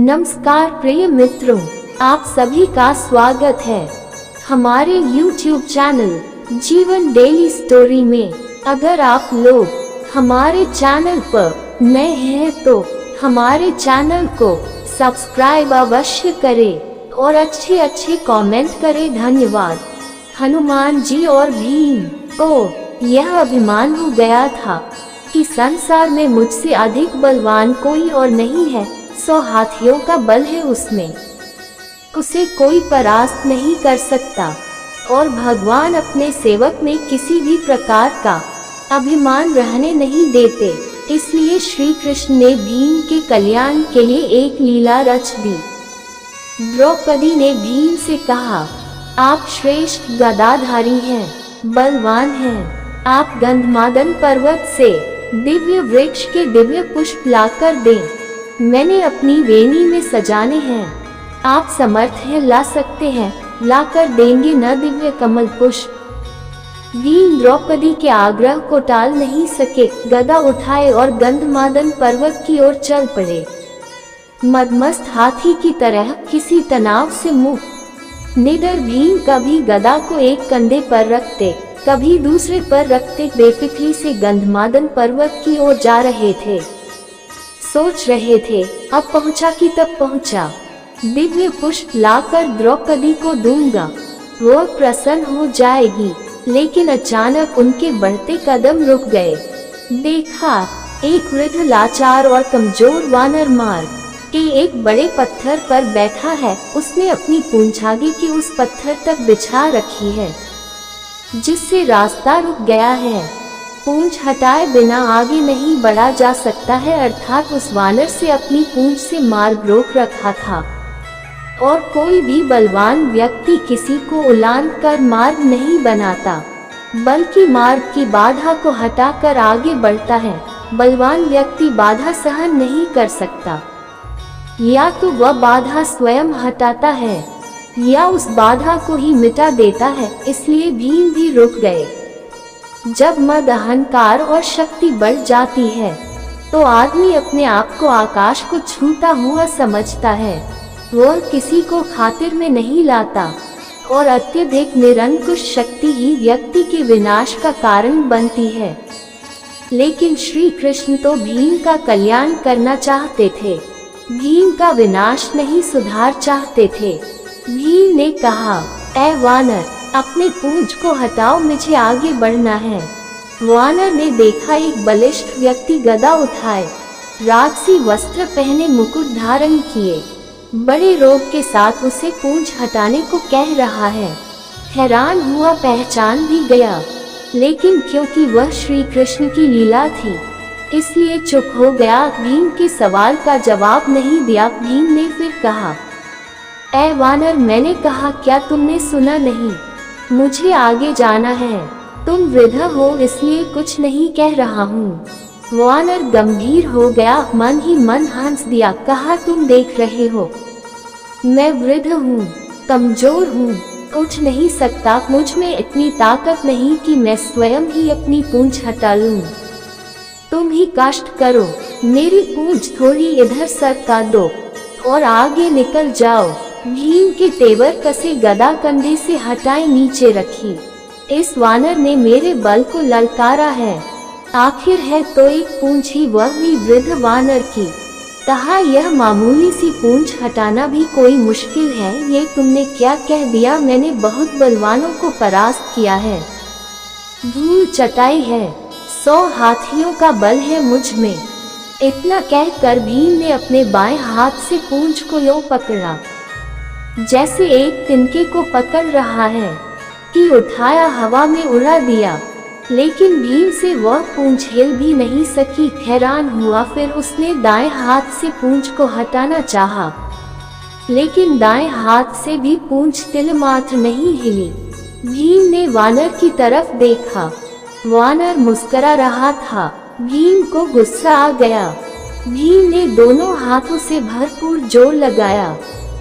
नमस्कार प्रिय मित्रों, आप सभी का स्वागत है हमारे YouTube चैनल जीवन डेली स्टोरी में। अगर आप लोग हमारे चैनल पर नए हैं तो हमारे चैनल को सब्सक्राइब अवश्य करें और अच्छे अच्छे कमेंट करें। धन्यवाद। हनुमान जी और भीम को यह अभिमान हो गया था कि संसार में मुझसे अधिक बलवान कोई और नहीं है। 100 हाथियों का बल है उसमें, उसे कोई परास्त नहीं कर सकता। और भगवान अपने सेवक में किसी भी प्रकार का अभिमान रहने नहीं देते। इसलिए श्री कृष्ण ने भीम के कल्याण के लिए एक लीला रच दी। द्रौपदी ने भीम से कहा, आप श्रेष्ठ गदाधारी हैं, बलवान हैं। आप गंधमादन पर्वत से दिव्य वृक्ष के दिव्य पुष्प लाकर दें, मैंने अपनी वेणी में सजाने हैं। आप समर्थ हैं, ला सकते हैं, लाकर देंगे न दिव्य कमल पुष्प। भीम द्रौपदी के आग्रह को टाल नहीं सके, गदा उठाए और गंधमादन पर्वत की ओर चल पड़े। मदमस्त हाथी की तरह किसी तनाव से मुक्त निडर भीम कभी गदा को एक कंधे पर रखते, कभी दूसरे पर रखते बेफिक्री से गंधमादन पर्वत की ओर जा रहे थे। सोच रहे थे, अब पहुंचा कि तब पहुंचा, दिव्य पुष्प लाकर द्रौपदी को दूंगा, वो प्रसन्न हो जाएगी। लेकिन अचानक उनके बढ़ते कदम रुक गए। देखा, एक वृद्ध लाचार और कमजोर वानर मार्ग के एक बड़े पत्थर पर बैठा है। उसने अपनी पूंछ आगे की उस पत्थर तक बिछा रखी है, जिससे रास्ता रुक गया है। पूंछ हटाए बिना आगे नहीं बढ़ा जा सकता है, अर्थात उस वानर से अपनी पूंछ से मार्ग रोक रखा था। और कोई भी बलवान व्यक्ति किसी को उलान कर मार्ग नहीं बनाता, बल्कि मार्ग की बाधा को हटाकर आगे बढ़ता है। बलवान व्यक्ति बाधा सहन नहीं कर सकता, या तो वह बाधा स्वयं हटाता है या उस बाधा को ही मिटा देता है। इसलिए भीम भी रुक गए। जब मद, अहंकार और शक्ति बढ़ जाती है तो आदमी अपने आप को आकाश को छूता हुआ समझता है, वह किसी को खातिर में नहीं लाता। और अत्यधिक निरंकुश शक्ति ही व्यक्ति के विनाश का कारण बनती है। लेकिन श्री कृष्ण तो भीम का कल्याण करना चाहते थे, भीम का विनाश नहीं, सुधार चाहते थे। भीम ने कहा, ऐ वानर, अपने पूंछ को हटाओ, मुझे आगे बढ़ना है। वानर ने देखा एक बलिष्ठ व्यक्ति गदा उठाए, राजसी वस्त्र पहने, मुकुट धारण किए, बड़े रोग के साथ उसे पूंछ हटाने को कह रहा है। हैरान हुआ, पहचान भी गया, लेकिन क्योंकि वह श्री कृष्ण की लीला थी इसलिए चुप हो गया। भीम के सवाल का जवाब नहीं दिया। भीम ने फिर कहा, ऐ वानर, मैंने कहा, क्या तुमने सुना नहीं? मुझे आगे जाना है, तुम वृद्ध हो इसलिए कुछ नहीं कह रहा हूँ। वानर गंभीर हो गया, मन ही मन हंस दिया, कहा, तुम देख रहे हो, मैं वृद्ध हूँ, कमजोर हूँ, उठ नहीं सकता, मुझ में इतनी ताकत नहीं कि मैं स्वयं ही अपनी पूंछ हटा लूँ। तुम ही कष्ट करो, मेरी पूंछ थोड़ी इधर सरका दो और आगे निकल जाओ। भीम के तेवर कसे गदा कंधे से हटाए नीचे रखी। इस वानर ने मेरे बल को ललकारा है, आखिर है तो एक पूंछ ही, वह भी वृद्ध वानर की। कहा, यह मामूली सी पूंछ हटाना भी कोई मुश्किल है? ये तुमने क्या कह दिया? मैंने बहुत बलवानों को परास्त किया है, धूल चटाई है, 100 हाथियों का बल है मुझ में। इतना कहकर भीम ने अपने बाएं हाथ से पूंछ को यूं पकड़ा जैसे एक तिनके को पकड़ रहा है, कि उठाया हवा में उड़ा दिया। लेकिन भीम से वह पूंछ हिल भी नहीं सकी। हैरान हुआ, फिर उसने दाएं हाथ से पूंछ को हटाना चाहा, लेकिन दाएं हाथ से भी पूंछ तिल मात्र नहीं हिली। भीम ने वानर की तरफ देखा, वानर मुस्कुरा रहा था। भीम को गुस्सा आ गया। भीम ने दोनों हाथों से भरपूर जोर लगाया,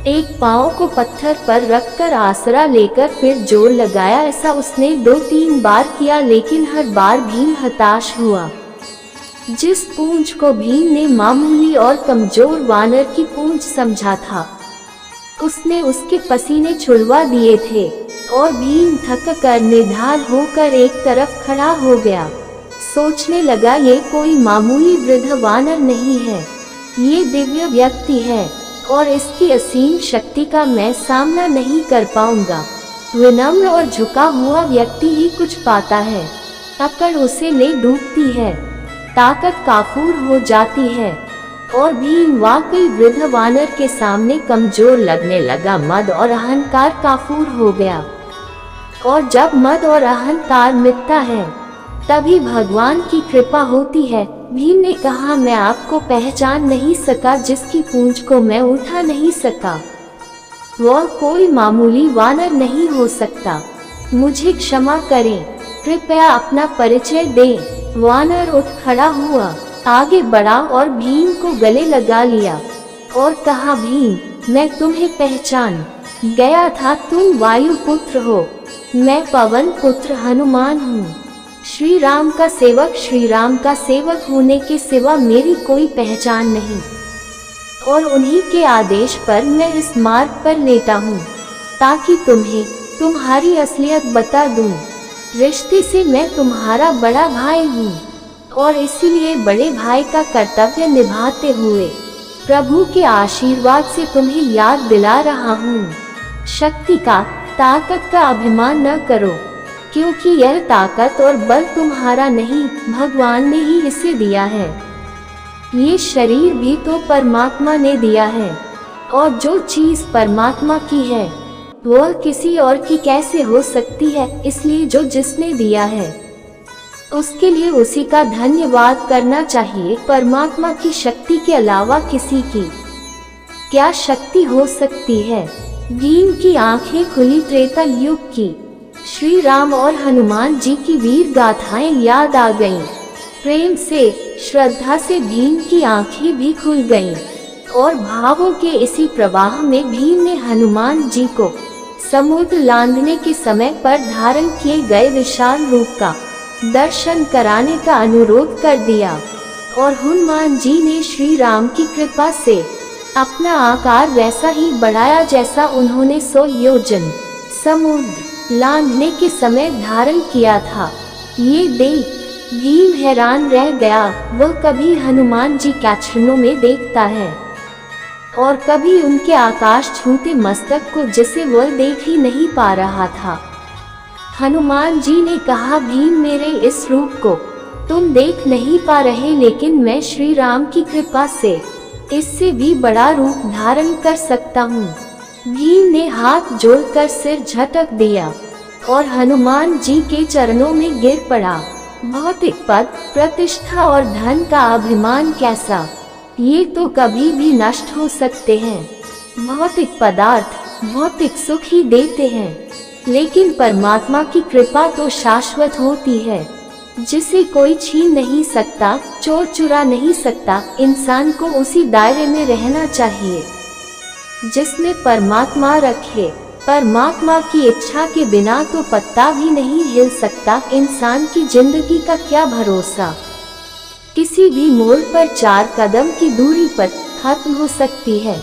एक पांव को पत्थर पर रखकर आसरा लेकर फिर जोर लगाया। ऐसा उसने 2-3 बार किया, लेकिन हर बार भीम हताश हुआ। जिस पूंछ को भीम ने मामूली और कमजोर वानर की पूंछ समझा था, उसने उसके पसीने छुड़वा दिए थे और भीम थक कर निढाल होकर एक तरफ खड़ा हो गया। सोचने लगा, ये कोई मामूली वृद्ध वानर नहीं है, ये दिव्य व्यक्ति है और इसकी असीम शक्ति का मैं सामना नहीं कर पाऊंगा। विनम्र और झुका हुआ व्यक्ति ही कुछ पाता है, अकड़ उसे ले डूबती है, ताकत काफूर हो जाती है और भीम वाकई वृद्ध वानर के सामने कमजोर लगने लगा। मद और अहंकार काफूर हो गया और जब मद और अहंकार मिटता है तभी भगवान की कृपा होती है। भीम ने कहा, मैं आपको पहचान नहीं सका, जिसकी पूंछ को मैं उठा नहीं सका, वह कोई मामूली वानर नहीं हो सकता। मुझे क्षमा करें, कृपया अपना परिचय दें। वानर उठ खड़ा हुआ, आगे बढ़ा और भीम को गले लगा लिया और कहा, भीम, मैं तुम्हें पहचान गया था, तुम वायु पुत्र हो, मैं पवन पुत्र हनुमान हूँ। श्री राम का सेवक, श्री राम का सेवक होने के सिवा मेरी कोई पहचान नहीं और उन्हीं के आदेश पर मैं इस मार्ग पर लेटा हूँ ताकि तुम्हें तुम्हारी असलियत बता दूं। रिश्ते से मैं तुम्हारा बड़ा भाई हूँ और इसीलिए बड़े भाई का कर्तव्य निभाते हुए प्रभु के आशीर्वाद से तुम्हें याद दिला रहा हूँ। शक्ति का, ताकत का अभिमान न करो, क्योंकि यह ताकत और बल तुम्हारा नहीं, भगवान ने ही इसे दिया है। ये शरीर भी तो परमात्मा ने दिया है और जो चीज परमात्मा की है वह किसी और की कैसे हो सकती है। इसलिए जो जिसने दिया है उसके लिए उसी का धन्यवाद करना चाहिए। परमात्मा की शक्ति के अलावा किसी की क्या शक्ति हो सकती है। भीम की आंखें खुली। त्रेता युग की श्री राम और हनुमान जी की वीर गाथाएं याद आ गईं। प्रेम से, श्रद्धा से भीम की आंखें भी खुल गईं और भावों के इसी प्रवाह में भीम ने हनुमान जी को समुद्र लांघने के समय पर धारण किए गए विशाल रूप का दर्शन कराने का अनुरोध कर दिया और हनुमान जी ने श्री राम की कृपा से अपना आकार वैसा ही बढ़ाया जैसा उन्होंने 100 योजन समुद्र लांघने के समय धारण किया था। ये देख भीम हैरान रह गया। वह कभी हनुमान जी के चरणों में देखता है और कभी उनके आकाश छूते मस्तक को, जिसे वह देख ही नहीं पा रहा था। हनुमान जी ने कहा, भीम, मेरे इस रूप को तुम देख नहीं पा रहे, लेकिन मैं श्री राम की कृपा से इससे भी बड़ा रूप धारण कर सकता हूँ। भीम ने हाथ जोड़कर सिर झटक दिया और हनुमान जी के चरणों में गिर पड़ा। भौतिक पद, प्रतिष्ठा और धन का अभिमान कैसा, ये तो कभी भी नष्ट हो सकते हैं। भौतिक पदार्थ भौतिक सुख ही देते हैं, लेकिन परमात्मा की कृपा तो शाश्वत होती है, जिसे कोई छीन नहीं सकता, चोर चुरा नहीं सकता। इंसान को उसी दायरे में रहना चाहिए जिसमें परमात्मा रखे। परमात्मा की इच्छा के बिना तो पत्ता भी नहीं हिल सकता। इंसान की जिंदगी का क्या भरोसा, किसी भी मोड़ पर 4 कदम की दूरी पर खत्म हो सकती है।